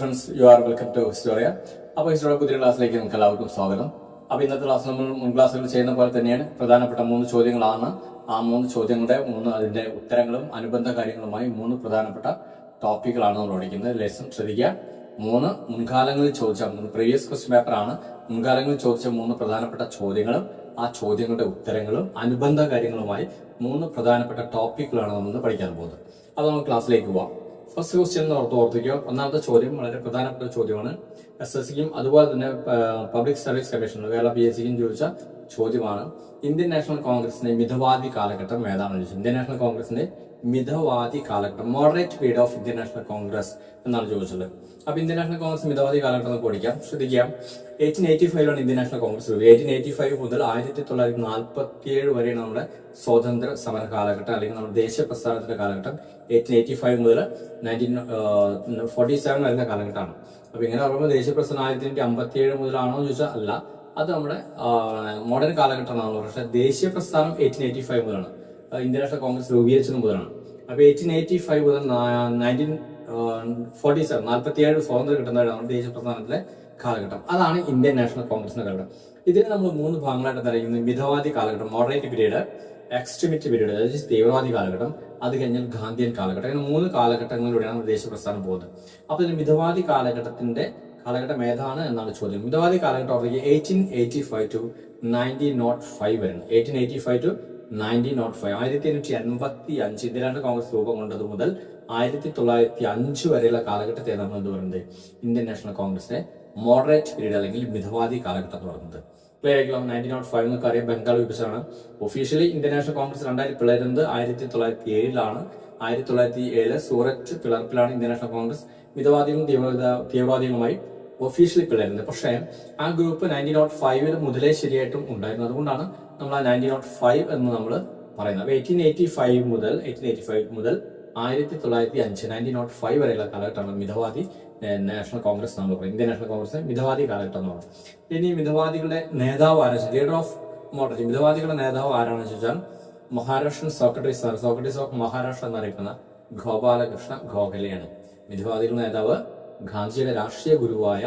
Friends, you are welcome to Historia. അപ്പോൾ Historia പുതിയ ക്ലാസ്സിലേക്ക് നിങ്ങൾക്ക് എല്ലാവർക്കും സ്വാഗതം. അപ്പോൾ ഇന്നത്തെ ക്ലാസ് നമ്മൾ മുൻ ക്ലാസ്സുകൾ ചെയ്യുന്ന പോലെ തന്നെയാണ്. പ്രധാനപ്പെട്ട 3 ചോദ്യങ്ങളാണ്. ആ 3 ചോദ്യങ്ങളുടെ അതിന്റെ ഉത്തരങ്ങളും അനുബന്ധ കാര്യങ്ങളുമായി 3 പ്രധാനപ്പെട്ട ടോപ്പിക്കുകളാണ് നമ്മൾ പഠിക്കുന്നത്. ലെസൺ ശ്രദ്ധിക്കുക. 3 മുൻകാലങ്ങളിൽ ചോദിച്ച പ്രീവിയസ് ക്വസ്റ്റ്യൻ പേപ്പറാണ്. മുൻകാലങ്ങളിൽ ചോദിച്ച 3 പ്രധാനപ്പെട്ട ചോദ്യങ്ങളും ആ ചോദ്യങ്ങളുടെ ഉത്തരങ്ങളും അനുബന്ധ കാര്യങ്ങളുമായി 3 പ്രധാനപ്പെട്ട ടോപ്പിക്കുകളാണ് നമ്മൾ പഠിക്കാൻ പോകുന്നത്. അപ്പോൾ നമുക്ക് ക്ലാസ്സിലേക്ക് പോവാം. ഫസ്റ്റ് ക്വസ്റ്റ്യൻ ഓർത്തിരിക്കുക. ഒന്നാമത്തെ ചോദ്യം വളരെ പ്രധാനപ്പെട്ട ചോദ്യമാണ്. SSCക്കും അതുപോലെ തന്നെ പബ്ലിക് സർവീസ് കമ്മീഷൻ കേരള PSCക്കും ചോദിച്ച ചോദ്യമാണ്. ഇന്ത്യൻ നാഷണൽ കോൺഗ്രസിന്റെ മിതവാദി കാലഘട്ടം ഏതാണെന്ന് ചോദിച്ചത്. ഇന്ത്യൻ നാഷണൽ കോൺഗ്രസിന്റെ മിതവാദി കാലഘട്ടം, moderate period of Indian National Congress എന്നാണ് ചോദിച്ചത്. അപ്പൊ ഇന്ത്യൻ നാഷണൽ കോൺഗ്രസ് മിതവാദി കാലഘട്ടം എന്ന് പഠിക്കാം. ശ്രദ്ധിക്കാം. 1885 ഇന്ത്യൻ നാഷണൽ കോൺഗ്രസ് 1885 മുതൽ 1947 വരെയാണ് നമ്മുടെ സ്വാതന്ത്ര്യ സമര കാലഘട്ടം, അല്ലെങ്കിൽ നമ്മുടെ ദേശീയ പ്രസ്ഥാനത്തിന്റെ കാലഘട്ടം. 1885 മുതൽ 1947 വരുന്ന കാലഘട്ടമാണ്. അപ്പൊ ഇങ്ങനെ പറയുമ്പോൾ ദേശീയ പ്രസ്ഥാനം 1957 മുതലാണോ എന്ന് ചോദിച്ചാൽ അല്ല, അത് നമ്മുടെ മോഡേൺ കാലഘട്ടമാണല്ലോ. പക്ഷെ ദേശീയ പ്രസ്ഥാനം 1885 മുതലാണ്, ഇന്ത്യൻ നാഷണൽ കോൺഗ്രസ് രൂപീകരിച്ചത് മുതലാണ്. അപ്പൊ 1885 മുതൽ 1947 47 സ്വാതന്ത്ര്യം കിട്ടുന്നതാണ് ദേശീയ പ്രസ്ഥാനത്തിലെ കാലഘട്ടം. അതാണ് ഇന്ത്യൻ നാഷണൽ കോൺഗ്രസിന്റെ കാലഘട്ടം. ഇതിന് നമ്മൾ 3 ഭാഗങ്ങളായിട്ട് തരയുന്നത്. മിതവാദി കാലഘട്ടം, മോഡറേറ്റ് പീരീഡ്, എക്സ്ട്രീമിറ്റി പീരീഡ്, അതായത് തീവ്രവാദി കാലഘട്ടം, അത് കഴിഞ്ഞാൽ ഗാന്ധിയൻ കാലഘട്ടം. അങ്ങനെ 3 കാലഘട്ടങ്ങളിലൂടെയാണ് ദേശീയ പ്രസ്ഥാനം പോകുന്നത്. അപ്പൊ ഇതിന് മിതവാദി കാലഘട്ടം ഏതാണ് എന്നാണ് ചോദ്യം. മിതവാദി കാലഘട്ടം 1885 ടു 1905 വരെയാണ്. 1885 ടു 1905, 1885 ഇന്ത്യൻ നാഷണൽ കോൺഗ്രസ് രൂപം കൊണ്ടത് മുതൽ 1905 വരെയുള്ള കാലഘട്ടത്തെ നമ്മൾ എന്ത് പറയുന്നത്, ഇന്ത്യൻ നാഷണൽ കോൺഗ്രസിന്റെ മോഡറേറ്റ് പീരീഡ് അല്ലെങ്കിൽ മിതവാദി കാലഘട്ടം എന്ന് പറയുന്നത്. ക്ലിയർ ആയിട്ടുള്ള 1905 എന്നൊക്കെ അറിയാം, ബംഗാൾ വിഭജനമാണ്. ഒഫീഷ്യലി ഇന്ത്യൻ നാഷണൽ കോൺഗ്രസ് 2000 പിളരുന്നത് 1907 1907 സൂററ്റ് പിളർപ്പിലാണ് ഇന്ത്യൻ നാഷണൽ കോൺഗ്രസ് മിതവാദികളും തീവ്രവാദികളുമായി ഒഫീഷ്യലി പിളരുന്നത്. പക്ഷേ ആ ഗ്രൂപ്പ് 1905 മുതലേ ശരിയായിട്ടും ഉണ്ടായിരുന്നു. അതുകൊണ്ടാണ് നമ്മൾ ആ 1905 എന്ന് നമ്മൾ പറയുന്നത്. 1885 മുതൽ 1905 വരെയുള്ള കാലഘട്ടമാണ് മിതവാദി നാഷണൽ കോൺഗ്രസ് നമ്മൾ പറയും. ഇന്ത്യൻ നാഷണൽ കോൺഗ്രസ് മിതവാദി കാലഘട്ടം എന്ന് പറയുന്നത്. ഇനി മിതവാദികളുടെ നേതാവ് ആരാണ്, ലീഡർ ഓഫ് മോഡറേറ്റ്, മിതവാദികളുടെ നേതാവ് ആരാണെന്ന് ചോദിച്ചാൽ മഹാരാഷ്ട്രൻ സോക്രട്ടീസ് ഓഫ് മഹാരാഷ്ട്ര എന്നറിയപ്പെടുന്ന ഗോപാലകൃഷ്ണ ഗോഖലെയാണ്. മിതവാദികളുടെ നേതാവ് ഗാന്ധിജിയുടെ രാഷ്ട്രീയ ഗുരുവായ,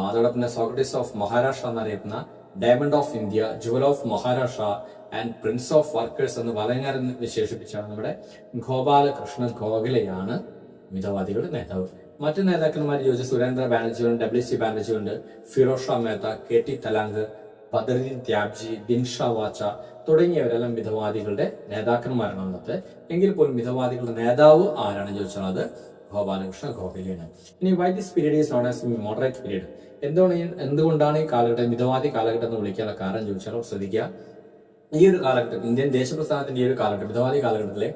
അതോടൊപ്പം തന്നെ സോക്രട്ടീസ് ഓഫ് മഹാരാഷ്ട്ര എന്നറിയപ്പെടുന്ന diamond of India, jewel of Maharashtra and prince of workers എന്ന് വലങ്ങാരൻ വിശേഷിപ്പിച്ചാണ് നമ്മുടെ ഗോപാലകൃഷ്ണ ഗോഖലെയാണ് മിതവാദികളുടെ നേതാവ്. മറ്റു നേതാക്കന്മാർ ചോദിച്ച സുരേന്ദ്ര ബാനർജിയുണ്ട്, WC ബാനർജിയുണ്ട്, ഫിറോസ് ഷാ മേത്ത, KT തലാങ്ക്, ബദറുദ്ദീൻ ത്യാബ്ജി, ബിൻഷാ വാച്ച തുടങ്ങിയവരെല്ലാം മിതവാദികളുടെ നേതാക്കന്മാരാണ് അന്നത്തെ. എങ്കിൽ പോലും മിതവാദികളുടെ നേതാവ് ആരാണ് ചോദിച്ചാൽ അത് ഗോപാലകൃഷ്ണ ഗോഖലെയാണ്. ഇനി why this period is known as moderate period, എന്തുകൊണ്ടാണ് ഈ കാലഘട്ടം മിതവാദി കാലഘട്ടം എന്ന് വിളിക്കാനുള്ള കാരണം ചോദിച്ചാൽ ശ്രദ്ധിക്കുക. ഈ ഒരു കാലഘട്ടം, ഇന്ത്യൻ ദേശീയ പ്രസ്ഥാനത്തിന്റെ ഈ ഒരു കാലഘട്ടം, മിതവാദി കാലഘട്ടത്തിലെ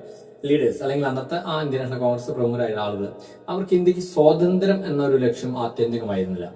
ലീഡേഴ്സ് അല്ലെങ്കിൽ അന്നത്തെ ആ ഇന്ത്യൻ നാഷണൽ കോൺഗ്രസ് പ്രമുഖരായ ആളുകൾ, അവർക്ക് ഇന്ത്യക്ക് സ്വാതന്ത്ര്യം എന്നൊരു ലക്ഷ്യം ആത്യന്തികമായിരുന്നില്ല.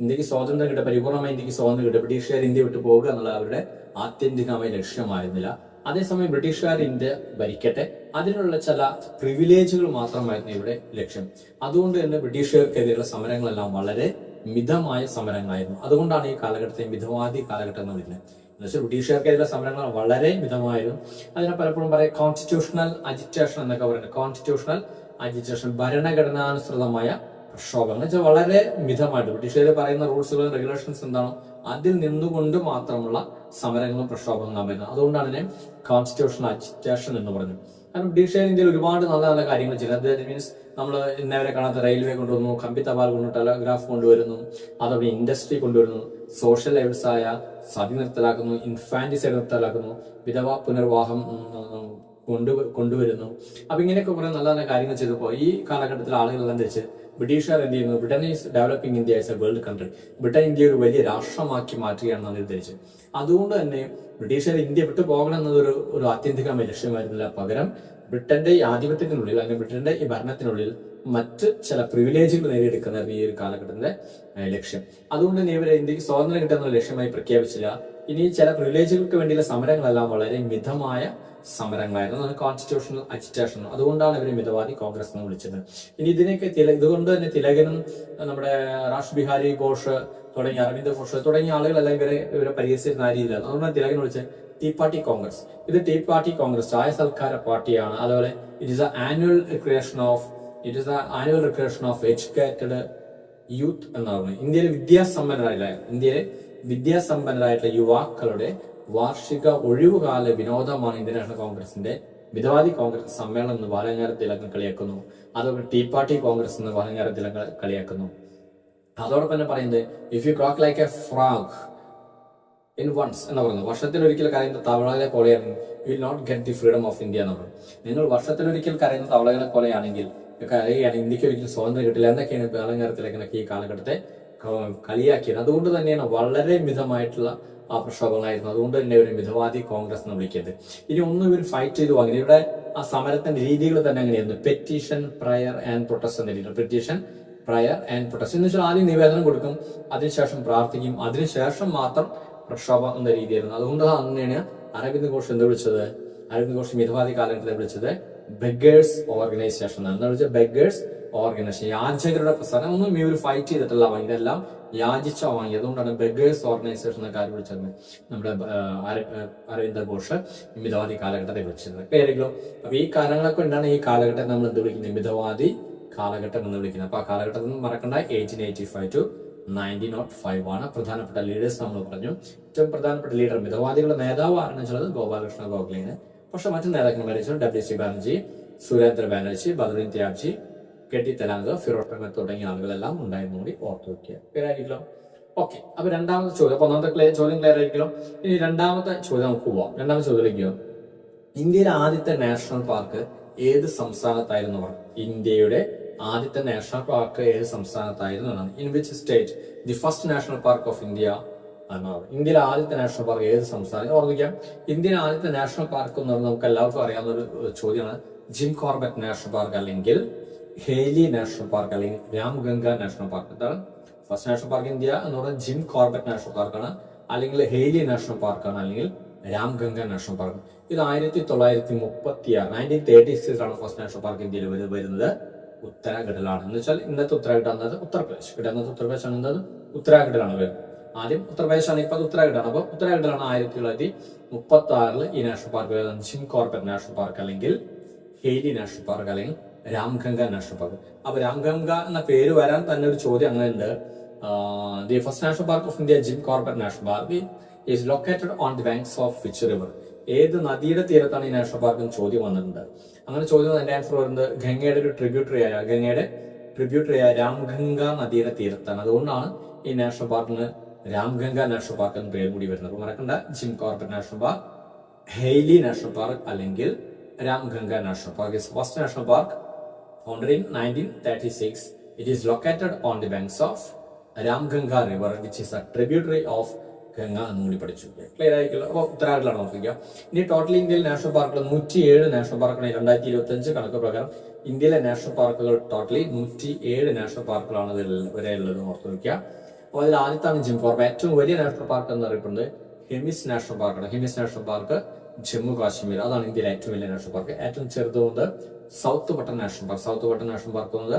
ഇന്ത്യക്ക് സ്വാതന്ത്ര്യം കിട്ടുക, പരിപൂർണമായി ഇന്ത്യക്ക് സ്വാതന്ത്ര്യം കിട്ടുക, ബ്രിട്ടീഷുകാർ ഇന്ത്യ വിട്ടു പോകുക എന്നുള്ള അവരുടെ ആത്യന്തികമായ ലക്ഷ്യമായിരുന്നില്ല. അതേസമയം ബ്രിട്ടീഷുകാർ ഇന്ത്യ ഭരിക്കട്ടെ, അതിനുള്ള ചില പ്രിവിലേജുകൾ മാത്രമായിരുന്നു ഇവിടെ ലക്ഷ്യം. അതുകൊണ്ട് തന്നെ ബ്രിട്ടീഷുകാർക്കെതിരെയുള്ള സമരങ്ങളെല്ലാം വളരെ മിതമായ സമരങ്ങളായിരുന്നു. അതുകൊണ്ടാണ് ഈ കാലഘട്ടത്തെ മിതവാദി കാലഘട്ടം എന്ന് വിളിക്കുന്നത്. എന്നുവെച്ചാൽ ബ്രിട്ടീഷുകാർക്കെതിരെ സമരങ്ങൾ വളരെ മിതമായിരുന്നു. അതിനെ പലപ്പോഴും പറയാം കോൺസ്റ്റിറ്റ്യൂഷണൽ അജിറ്റേഷൻ എന്നൊക്കെ പറയുന്നത്. കോൺസ്റ്റിറ്റ്യൂഷണൽ അജിറ്റേഷൻ, ഭരണഘടനാനുസൃതമായ പ്രക്ഷോഭങ്ങൾ വെച്ചാൽ വളരെ മിതമായിട്ട് ബ്രിട്ടീഷുകാർ പറയുന്ന റൂൾസുകളും റെഗുലേഷൻസ് എന്താണോ അതിൽ നിന്നുകൊണ്ട് മാത്രമുള്ള സമരങ്ങളും പ്രക്ഷോഭങ്ങളും വരുന്നത്. അതുകൊണ്ടാണ് ഇതിനെ കോൺസ്റ്റിറ്റ്യൂഷണൽ അജിറ്റേഷൻ എന്ന് പറഞ്ഞത്. കാരണം ബ്രിട്ടീഷുകാർ ഇന്ത്യയിൽ ഒരുപാട് നല്ല നല്ല കാര്യങ്ങൾ ചെയ്യുന്നത്. മീൻസ് നമ്മൾ ഇന്നവരെ കാണാത്ത റെയിൽവേ കൊണ്ടുവന്നു, കമ്പി തപാൽ കൊണ്ടു, ടെലഗ്രാഫ് കൊണ്ടുവരുന്നു, അതോടെ ഇൻഡസ്ട്രി കൊണ്ടുവരുന്നു, സോഷ്യൽ എവിഡ്സായ സതി നിർത്തലാക്കുന്നു, ഇൻഫാന്റിസൈഡ് നിർത്തലാക്കുന്നു, വിധവാ പുനർവാഹം കൊണ്ടുവരുന്നു. അപ്പൊ ഇങ്ങനെയൊക്കെ കുറെ നല്ല നല്ല കാര്യങ്ങൾ ചെയ്തപ്പോൾ ഈ കാലഘട്ടത്തിൽ ആളുകളെല്ലാം ധരിച്ച് ബ്രിട്ടീഷുകാർ എന്ത് ചെയ്യുന്നു, Britain is developing India as A world country, Britain India ഒരു വലിയ രാഷ്ട്രമാക്കി മാറ്റുകയാണെന്നാണ് ധരിച്ചത്. അതുകൊണ്ട് തന്നെ ബ്രിട്ടീഷുകാർ ഇന്ത്യ വിട്ടു പോകണം എന്നതൊരു ആത്യന്തികമായ ലക്ഷ്യമായിരുന്നില്ല. പകരം ബ്രിട്ടന്റെ ഈ ആധിപത്യത്തിനുള്ളിൽ അല്ലെങ്കിൽ ബ്രിട്ടന്റെ ഈ ഭരണത്തിനുള്ളിൽ മറ്റ് ചില പ്രിവിലേജുകൾ നേടിയെടുക്കുന്നതായിരുന്നു ഈ ഒരു കാലഘട്ടത്തിന്റെ ലക്ഷ്യം. അതുകൊണ്ട് തന്നെ ഇവരെ ഇന്ത്യക്ക് സ്വാതന്ത്ര്യം കിട്ടുന്ന ലക്ഷ്യമായി പ്രഖ്യാപിച്ചില്ല. ഇനി ചില പ്രിവിലേജുകൾക്ക് വേണ്ടിയുള്ള സമരങ്ങളെല്ലാം വളരെ മിതമായ സമരങ്ങളായിരുന്നു, കോൺസ്റ്റിറ്റ്യൂഷണൽ അജിറ്റേഷൻ. അതുകൊണ്ടാണ് ഇവരെ മിതവാദി കോൺഗ്രസ് എന്ന് വിളിച്ചത്. ഇനി ഇതുകൊണ്ട് തന്നെ തിലകനും നമ്മുടെ റാഷ് ബിഹാരി ഘോഷ് തുടങ്ങിയ അരവിന്ദ് ഘോഷ് തുടങ്ങിയ ആളുകളെല്ലാം ഇവരെ പരിഹസിച്ചിരുന്ന ആ രീതിയിലാണ്. അതുകൊണ്ടാണ് തിലകൻ വിളിച്ചത് ടീ പാർട്ടി കോൺഗ്രസ്. ഇത് ടീ പാർട്ടി കോൺഗ്രസ് ചായ സൽക്കാര പാർട്ടിയാണ്. അതുപോലെ it is annual recreation of educated youth എന്ന് പറയുന്നത് ഇന്ത്യയിലെ വിദ്യാസമ്പന്നരായിട്ടുള്ള യുവാക്കളുടെ വാർഷിക ഒഴിവുകാല വിനോദമാണ് ഇന്ത്യൻ നാഷണൽ കോൺഗ്രസിന്റെ മിതവാദി കോൺഗ്രസ് സമ്മേളനം എന്ന് ബാലഗംഗാധര തിലകൻ കളിയാക്കുന്നു. അതുപോലെ ടീ പാർട്ടി കോൺഗ്രസ് എന്ന് ബാലഗംഗാധര തിലകൻ കളിയാക്കുന്നു. അതോടൊപ്പം തന്നെ പറയുന്നത് if you croak like a frog in once എന്ന് പറയുന്നത്, വർഷത്തിലൊരിക്കൽ കരയുന്ന തവളകളെ പോലെയാണെങ്കിൽ you will not get the freedom of India എന്ന് പറയുന്നത്. നിങ്ങൾ വർഷത്തിലൊരിക്കൽ കരയുന്ന തവളകളെ പോലെയാണെങ്കിൽ ഇന്ത്യക്ക് ഒരിക്കലും സ്വാതന്ത്ര്യം കിട്ടില്ല എന്നൊക്കെയാണ് ബാലഗംഗാധര തിലകനൊക്കെ ഈ കാലഘട്ടത്തെ കളിയാക്കിയത്. അതുകൊണ്ട് തന്നെയാണ് വളരെ മിതമായിട്ടുള്ള ആ പ്രക്ഷോഭങ്ങളായിരുന്നു. അതുകൊണ്ട് തന്നെ ഒരു മിതവാദി കോൺഗ്രസ് എന്ന് വിളിക്കുന്നത്. ഇനി ഒന്നും ഇവർ ഫൈറ്റ് ചെയ്തു വാങ്ങി. ഇവിടെ ആ സമരത്തിന്റെ രീതികൾ തന്നെ അങ്ങനെയായിരുന്നു. പെറ്റീഷൻ, പ്രയർ ആൻഡ് പ്രൊട്ടസ്റ്റ് എന്ന രീതിയിൽ. പെറ്റീഷൻ, പ്രയർ ആൻഡ് പ്രൊട്ടസ്റ്റ് എന്ന് വെച്ചാൽ ആദ്യം നിവേദനം കൊടുക്കും, അതിനുശേഷം പ്രാർത്ഥിക്കും, അതിനുശേഷം മാത്രം പ്രക്ഷോഭം എന്ന രീതിയായിരുന്നു. അതുകൊണ്ട് തന്നെയാണ് അരവിന്ദ് ഘോഷ് എന്ത് വിളിച്ചത്, അരവിന്ദ് ഘോഷ് മിതവാദി കാലഘട്ടത്തിൽ വിളിച്ചത് ബെഗേഴ്സ് ഓർഗനൈസേഷൻ എന്നാണ്. എന്താ വെച്ചാൽ ബെഗേഴ്സ് ഓർഗനൈസേഷൻ, യാചകരുടെ പ്രസ്ഥാനം. ഒന്നും ഇവർ ഫൈറ്റ് ചെയ്തിട്ടല്ല വാങ്ങി, ഇതെല്ലാം യാചിച്ച വാങ്ങി. അതുകൊണ്ടാണ് ബെഗേഴ്സ് ഓർഗനൈസേഷൻ എന്ന കാര്യം വിളിച്ചത് നമ്മുടെ അരവിന്ദ് ഘോഷ് മിതവാദി കാലഘട്ടത്തെ വിളിച്ചത്. പേരെങ്കിലും അപ്പൊ ഈ കാലങ്ങളൊക്കെ കൊണ്ടാണ് ഈ കാലഘട്ടം നമ്മൾ എന്ത് വിളിക്കുന്നത്, മിതവാദി കാലഘട്ടം എന്ന് വിളിക്കുന്നത്. അപ്പൊ ആ കാലഘട്ടത്തിൽ മറക്കണ്ട 1885 to 1905 ആണ്. പ്രധാനപ്പെട്ട ലീഡേഴ്സ് നമ്മൾ പറഞ്ഞു. ഏറ്റവും പ്രധാനപ്പെട്ട ലീഡർ, മിതവാദികളുടെ നേതാവ് ആരെന്ന് വെച്ചാൽ ഗോപാലകൃഷ്ണ ഗോഖലെയാണ്. പക്ഷെ മറ്റു നേതാക്കന്മാരെ വെച്ചാൽ WC ബാനർജി, സുരേന്ദ്ര ബാനർജി, ബദ്രുദ്ദീൻ ത്യാബ്ജി, KT തെലങ്ക, ഫിറോസ് അഹമ്മദ് തുടങ്ങിയ ആളുകളെല്ലാം ഉണ്ടായിരുന്നു കൂടി ഓർത്തു വയ്ക്കുക. Clear okay. അപ്പൊ രണ്ടാമത്തെ ചോദ്യം, അപ്പൊ ഒന്നാമത്തെ ചോദ്യം ക്ലിയർ ആയിരിക്കലോ. ഇനി രണ്ടാമത്തെ ചോദ്യം നമുക്ക് പോവാം. രണ്ടാമത്തെ ചോദ്യത്തിലേക്കോ, ഇന്ത്യയിലെ ആദ്യത്തെ നാഷണൽ പാർക്ക് ഏത് സംസ്ഥാനത്തായിരുന്നു? ഇന്ത്യയുടെ ആദ്യത്തെ നാഷണൽ പാർക്ക് ഏത് സംസ്ഥാനത്തായിരുന്നു എന്നാണ്. In which state the first national park of India എന്നാണ്. ഇന്ത്യയിലെ ആദ്യത്തെ നാഷണൽ പാർക്ക് ഏത് സംസ്ഥാനം? ഓർമ്മിക്കാം, ഇന്ത്യയിലെ ആദ്യത്തെ നാഷണൽ പാർക്ക് എന്ന് പറഞ്ഞാൽ നമുക്ക് എല്ലാവർക്കും അറിയാവുന്ന ഒരു ചോദ്യമാണ്. ജിം കോർബറ്റ് നാഷണൽ പാർക്ക്, അല്ലെങ്കിൽ ഹേലി നാഷണൽ പാർക്ക്, അല്ലെങ്കിൽ രാംഗംഗ നാഷണൽ പാർക്ക്. എന്താണ് ഫസ്റ്റ് നാഷണൽ പാർക്ക് ഇന്ത്യ എന്ന് പറയുന്നത്? ജിം കോർബറ്റ് നാഷണൽ പാർക്കാണ്, അല്ലെങ്കിൽ ഹേലി നാഷണൽ പാർക്കാണ്, അല്ലെങ്കിൽ രാംഗംഗ നാഷണൽ പാർക്ക്. ഇത് 1936 1936 ആണ് ഫസ്റ്റ് നാഷണൽ പാർക്ക് ഇന്ത്യയിൽ വരുന്നത്. ഉത്തരാഖണ്ഡിലാണ്. എന്ന് വെച്ചാൽ ഇന്നത്തെ ഉത്തരാഖണ്ഡ്, അന്നത് ഉത്തർപ്രദേശ്. അന്നത്തെ ഉത്തർപ്രദേശ് ആണ്, എന്നത് ഉത്തരാഖണ്ഡിലാണ് വരുന്നത്. ആദ്യം ഉത്തർപ്രദേശാണ്, ഇപ്പൊ അത് ഉത്തരാഖണ്ഡാണ്. അപ്പൊ ഉത്തരാഖണ്ഡിലാണ് 1936 ഈ നാഷണൽ പാർക്ക് വരുന്നത്. ജിം കോർബറ്റ് നാഷണൽ പാർക്ക്, അല്ലെങ്കിൽ ഹേലി നാഷണൽ പാർക്ക്, അല്ലെങ്കിൽ രാംഗംഗ നാഷണൽ പാർക്ക്. അപ്പൊ രാംഗംഗ എന്ന പേര് വരാൻ തന്നെ ഒരു ചോദ്യം അങ്ങനെ ഉണ്ട്. The first national park of India gym Corbett national park is located on the banks of which river? ഏത് നദിയുടെ തീരത്താണ് ഈ നാഷണൽ പാർക്ക് എന്ന് ചോദ്യം വന്നിട്ടുണ്ട്. അങ്ങനെ ചോദ്യം എന്റെ ആൻസർ വരുന്നത് ഗംഗയുടെ ഒരു ട്രിബ്യൂട്ടറി ആയ രാംഗംഗ നദിയുടെ തീരത്താണ്. അതുകൊണ്ടാണ് ഈ നാഷണൽ പാർക്കിന് രാംഗംഗ നാഷണൽ പാർക്ക് എന്ന പേര് കൂടി വരുന്നത്. മറക്കണ്ട, Jim Corbett national park, Hailey national park, അല്ലെങ്കിൽ Ramganga national park. Is first national park founded in 1936. It is located on the banks of Ramganga River, which is a tributary of Ganga എന്നും കൂടി പഠിച്ചു. Clear ആയിരിക്കുമല്ലോ. അപ്പോൾ ഉത്തരാഖണ്ഡിലാണ് ഓർത്തിക്കുക. ഇനി ടോട്ടൽ ഇന്ത്യയിൽ national പാർക്കുകൾ 107 national പാർക്കുകളാണ്. 2025 കണക്ക് പ്രകാരം ഇന്ത്യയിലെ നാഷണൽ പാർക്കുകൾ ടോട്ടലി 107 നാഷണൽ പാർക്കുകളാണ് വരെ ഉള്ളത് ഓർത്ത് വയ്ക്കുക. അപ്പോൾ അതിൽ ആദ്യത്താണ് ജിം കോർബറ്റ്. ഏറ്റവും വലിയ നാഷണൽ പാർക്ക് എന്ന് അറിയപ്പെടുന്നത് ഹെമിസ് നാഷണൽ പാർക്കാണ്. ഹെമിസ് നാഷണൽ പാർക്ക് ജമ്മു കാശ്മീർ, അതാണ് ഇന്ത്യയിലെ ഏറ്റവും വലിയ നാഷണൽ പാർക്ക്. ഏറ്റവും ചെറുതുകൊണ്ട് South Button national park. South Button national park എന്നത്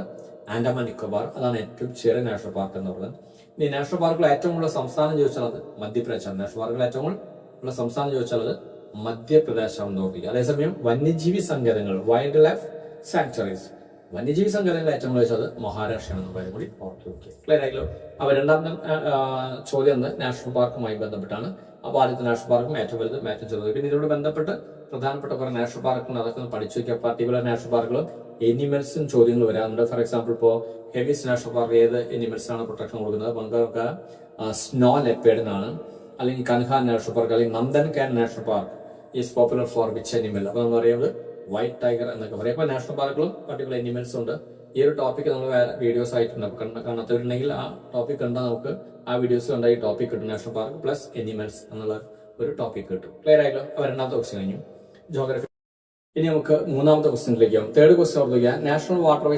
ആൻഡമാൻ നിക്കോബാർ, അതാണ് ഏറ്റവും ചെറിയ നാഷണൽ പാർക്ക് എന്ന് പറയുന്നത്. ഇനി നാഷണൽ പാർക്കുകൾ ഏറ്റവും കൂടുതൽ സംസ്ഥാനം ചോദിച്ചാൽ അത് മധ്യപ്രദേശാണ്. നാഷണൽ പാർക്കുകൾ ഏറ്റവും കൂടുതൽ സംസ്ഥാനം ചോദിച്ചാൽ അത് മധ്യപ്രദേശാണ് നോക്കുക. അതേസമയം വന്യജീവി സങ്കേതങ്ങൾ, വൈൽഡ് ലൈഫ് സാങ്ച്വറീസ്, വന്യജീവി സങ്കേതങ്ങൾ ഏറ്റവും കൂടുതൽ ചോദിച്ചത് മഹാരാഷ്ട്രയാണ് കാര്യം കൂടി ഓർത്തു വയ്ക്കുക. ക്ലിയർ ആയില്ലോ. അപ്പൊ രണ്ടാമത്തെ ചോദ്യം എന്നത് നാഷണൽ പാർക്കുമായി ബന്ധപ്പെട്ടാണ്. അപ്പൊ ആദ്യത്തെ നാഷണൽ പാർക്കും ഏറ്റവും വലുത്, ഏറ്റവും ചെറുത്. പിന്നെ ഇതിനോട് ബന്ധപ്പെട്ട് പ്രധാനപ്പെട്ട കുറെ നാഷണൽ പാർക്കുകൾ, അതൊക്കെ ഒന്ന് പഠിച്ചു വയ്ക്കുക. പർട്ടിക്കുലർ നാഷണൽ പാർക്കുകളും എനിമൽസും ചോദ്യങ്ങൾ വരാറുണ്ട്. ഫോർ എക്സാമ്പിൾ ഇപ്പോൾ ഹെമിസ് നാഷണൽ പാർക്ക് ഏത് എനിമൽസാണ് പ്രൊട്ടക്ഷൻ കൊടുക്കുന്നത്? നമുക്ക് സ്നോ ലെപ്പേഡിനാണ്. അല്ലെങ്കിൽ കൻഹാൻ നാഷണൽ പാർക്ക്, അല്ലെങ്കിൽ Nandankanan national park is popular for which animal? അപ്പൊ നമ്മൾ പറയുന്നത് വൈറ്റ് ടൈഗർ എന്നൊക്കെ പറയും. അപ്പൊ നാഷണൽ പാർക്കുകളും പർട്ടിക്കുലർ എനിമൽസും ഉണ്ട്. ഈ ഒരു ടോപ്പിക് നമ്മൾ വീഡിയോസ് ആയിട്ടുണ്ട്. കാണാത്തവരുണ്ടെങ്കിൽ ആ ടോപ്പിക് കണ്ടാൽ നമുക്ക് ആ വീഡിയോസ് കണ്ടാൽ ഈ ടോപ്പിക് കിട്ടും. നാഷണൽ പാർക്ക് പ്ലസ് എനിമൽസ് എന്നുള്ള ഒരു ടോപ്പിക് കിട്ടും. ക്ലിയർ ആയല്ലോ. അപ്പൊ രണ്ടാമത്തെ ക്വസ്റ്റ്യൻ കഴിഞ്ഞു, ജോഗ്രഫി. ഇനി നമുക്ക് മൂന്നാമത്തെ ക്വസ്റ്റ്യനിലേക്ക് ആവും. തേർഡ് ക്വസ്റ്റ്യൻ ഓർക്കുക. National waterway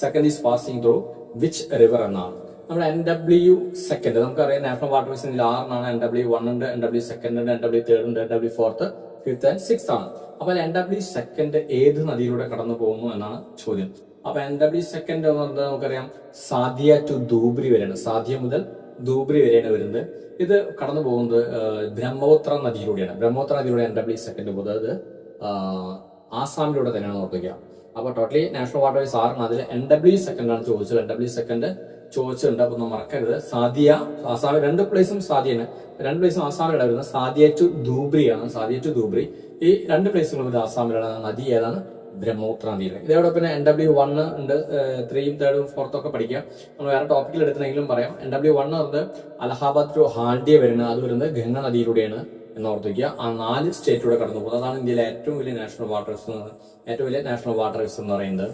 second is passing through which river എന്നാണ്. നമ്മുടെ NW സെക്കൻഡ്, നമുക്കറിയാം നാഷണൽ വാട്ടർവേസ് 6 NW1 ഉണ്ട്, NW സെക്കൻഡ് ഉണ്ട്, NW തേർഡ് ഉണ്ട്, NW fourth, fifth and six ആണ്. അപ്പൊ NW സെക്കൻഡ് ഏത് നദിയിലൂടെ കടന്നു പോകുന്നു എന്നാണ് ചോദ്യം. അപ്പൊ NW സെക്കൻഡ് എന്ന് പറഞ്ഞാൽ നമുക്കറിയാം സാദിയ ടു ധൂബ്രി വരെയാണ്. സാദിയ മുതൽ ധൂബ്രി വരെയാണ് വരുന്നത്. ഇത് കടന്നു പോകുന്നത് ബ്രഹ്മപുത്ര നദിയിലൂടെയാണ്. ബ്രഹ്മപുത്ര നദിയിലൂടെ NW സെക്കൻഡ് പോകുന്നത് ആസാമിലൂടെ തന്നെയാണ് ഓർക്കുക. അപ്പോൾ ടോട്ടലി നാഷണൽ വാട്ടർവേസ് 6 അതിൽ NW സെക്കൻഡാണ് ചോദിച്ചത്. NW സെക്കൻഡ് ചോദിച്ചിട്ടുണ്ട്. അപ്പൊ ഒന്നും മറക്കരുത്. സാദിയ ആസാം 2 പ്ലേസും സാദിയാണ്, 2 പ്ലേസും ആസാമിലാണ് വരുന്നത്. സാദിയ ടു ധൂബ്രിയാണ്, സാദിയ ടു ധൂബ്രി. ഈ 2 പ്ലേസുകളും ഇത് ആസാമിലാണ്. നദി ഏതാണ്? ബ്രഹ്മപുത്ര നദിയിലെ. ഇതോടൊപ്പം NW1 ഉണ്ട്, 3, 3, 4 ഒക്കെ പഠിക്കാം. നമ്മൾ വേറെ ടോപ്പിക്കിൽ എടുത്തെങ്കിലും പറയാം. NW1 പറഞ്ഞത് അലഹാബാദ് ടു ഹാൽഡിയ വരുന്നത്, അത് വരുന്നത് ഗംഗ നദിയിലൂടെയാണ് എന്ന് ഓർത്തിരിക്കുക. ആ 4 സ്റ്റേറ്റിലൂടെ കടന്നു പോകുന്നത്. അതാണ് ഇന്ത്യയിലെ ഏറ്റവും വലിയ നാഷണൽ വാട്ടർവേസ് എന്ന് പറയുന്നത്.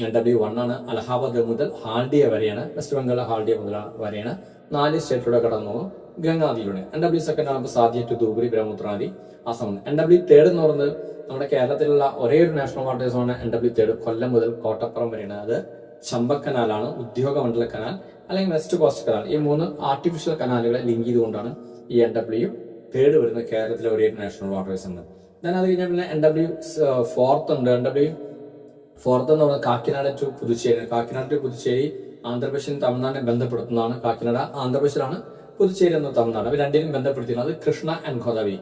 NW1 ആണ്. അലഹാബാദ് മുതൽ ഹാൽഡിയ വരെയാണ്, വെസ്റ്റ് ബംഗാൾ ഹാൽഡിയ മുതൽ വരെയാണ്. 4 സ്റ്റേറ്റിലൂടെ കടന്നു പോകും ഗംഗാ നദിയിലൂടെ. NW സെക്കൻഡ് ആണ് സാദിയ ടു ധൂബ്രി ബ്രഹ്മപുത്ര നദി ആസാം. NW3 എന്ന് പറയുന്നത് നമ്മുടെ കേരളത്തിലുള്ള ഒരേ ഒരു നാഷണൽ വാട്ടർവേസ് ആണ്. NW3 കൊല്ലം മുതൽ കോട്ടപ്പുറം വരെയാണ്. അത് ചമ്പക് കനാലാണ്, ഉദ്യോഗമണ്ഡല കനാൽ അല്ലെങ്കിൽ വെസ്റ്റ് കോസ്റ്റ് കനാൽ. ഈ 3 ആർട്ടിഫിഷ്യൽ കനാലുകളെ ലിങ്ക് ചെയ്തുകൊണ്ടാണ് ഈ NW3 വരുന്നത് കേരളത്തിലെ ഒരേ നാഷണൽ വാട്ടർവേസ് ഉണ്ട്. ഞാൻ അത് കഴിഞ്ഞാൽ പിന്നെ NW4 ഉണ്ട്. NW4 എന്ന് പറയുന്നത് കാക്കിനാട് ടു പുതുച്ചേരി. കാക്കിനാട് ടു പുതുച്ചേരി ആന്ധ്രാപ്രദേശിനും തമിഴ്നാടിനെ ബന്ധപ്പെടുത്തുന്നതാണ്. കാക്കിനാട് ആന്ധ്രാപ്രദേശിലാണ്, പുതുച്ചേരി എന്ന തമിഴ്നാട്. അവർ രണ്ടിനും ബന്ധപ്പെടുത്തിയിരുന്നത് കൃഷ്ണ ആൻഡ് ഗോദാവരി.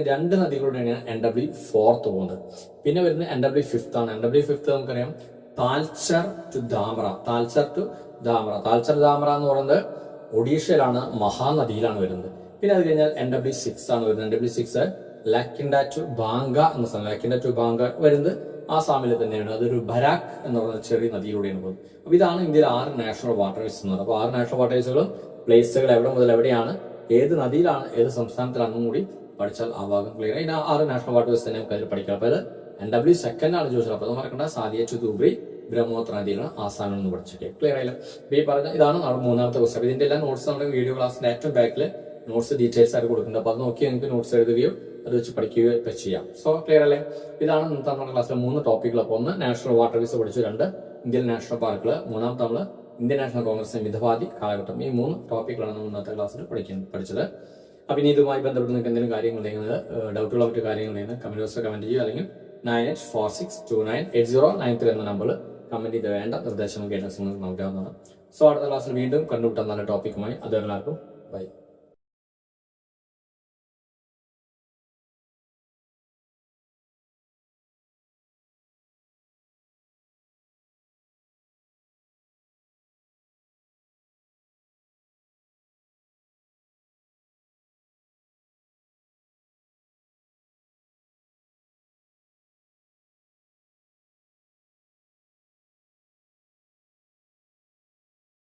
2 നദികളുടെയാണ് NW4 പോകുന്നത്. പിന്നെ വരുന്നത് NW5 ആണ്. NW5 നമുക്കറിയാം താൽച്ചർ ടു ധാമറ. താൽച്ചർ ധാമറ എന്ന് പറയുന്നത് ഒഡീഷയിലാണ്, മഹാനദിയിലാണ് വരുന്നത്. പിന്നെ അത് കഴിഞ്ഞാൽ NW6 ആണ് വരുന്നത്. NW6 ലാക്കിൻഡ ടു ബാങ്ക എന്ന സ്ഥലം. ലാക്കിൻഡ ടു ബാങ്ക വരുന്നത് ആസാമിൽ തന്നെയാണ്. അതൊരു ബരാക് എന്ന് പറയുന്ന ചെറിയ നദിയിലൂടെയാണ് പോകുന്നത്. അപ്പൊ ഇതാണ് ഇന്ത്യയിൽ 6 നാഷണൽ വാട്ടർവേസ് എന്നത്. അപ്പോൾ 6 നാഷണൽ വാട്ടർവേസുകളും പ്ലേസുകൾ എവിടെ മുതൽ എവിടെയാണ്, ഏത് നദിയിലാണ്, ഏത് സംസ്ഥാനത്തിലാണെന്നും കൂടി പഠിച്ചാൽ ആ ഭാഗം ക്ലിയർ ആയി. 6 നാഷണൽ വാട്ടർവേസ് തന്നെ നമുക്ക് അതിൽ പഠിക്കാം. അപ്പോൾ അത് NW സെക്കൻഡ് ആണ് ചോദിച്ചത്. അപ്പോൾ അത് മറക്കണ്ട, സാദിയ ടു ധൂബ്രി ബ്രഹ്മപുത്ര നദിയിലാണ് ആസാമിൽ നിന്ന് പഠിച്ചിട്ട് ക്ലിയർ ആയില്ല. ഈ പറഞ്ഞ ഇതാണ് നമ്മുടെ 3ാമത്തെ ക്വസ്റ്റൻ. ഇതിന്റെ എല്ലാം നോട്ട്സ് നമ്മുടെ വീഡിയോ ക്ലാസ്സിന്റെ ഏറ്റവും ബാക്കിൽ നോട്ട്സ് ഡീറ്റെയിൽസ് ആയിട്ട് കൊടുക്കുന്നുണ്ട്. അപ്പോൾ അത് നോക്കി നിങ്ങൾക്ക് നോട്ട്സ് എഴുതുകയോ അത് വെച്ച് പഠിക്കുകയോ ഒക്കെ ചെയ്യാം. സോ ക്ലിയർ അല്ലേ? ഇതാണ് ഇന്നത്തെ നമ്മുടെ ക്ലാസ്സിലെ 3 ടോപ്പിക്കുകൾ. അപ്പോൾ 1 നാഷണൽ വാട്ടർവേസ് പഠിച്ചു, 2 ഇന്ത്യൻ നാഷണൽ പാർക്കുകൾ, 3ാമത്തെ നമ്മൾ ഇന്ത്യൻ നാഷണൽ കോൺഗ്രസ് മിതവാദി കാലഘട്ടം. ഈ 3 ടോപ്പിക്കുകളാണ് നമ്മൾ ഇന്നത്തെ ക്ലാസ്സിൽ പഠിച്ചത്. അപ്പം ഇനി ഇതുമായി ബന്ധപ്പെട്ട് നിങ്ങൾക്ക് എന്തെങ്കിലും കാര്യങ്ങളുണ്ടെങ്കിൽ, ഡൗട്ടുള്ള മറ്റു കാര്യങ്ങളുണ്ടെങ്കിൽ കമന്റ് ബോക്സിൽ കമന്റ് ചെയ്യുക, അല്ലെങ്കിൽ 9846298093 എന്ന നമ്പറിൽ കമന്റ് ചെയ്ത് വേണ്ട നിർദ്ദേശങ്ങൾ ഗൈഡൻസ് നിങ്ങൾക്ക് നൽകാവുന്നതാണ്. സോ അടുത്ത ക്ലാസ്സിൽ വീണ്ടും കണ്ടുമുട്ടാൻ നല്ല ടോപ്പിക്കുമായി. അത് എല്ലാവർക്കും ബൈ.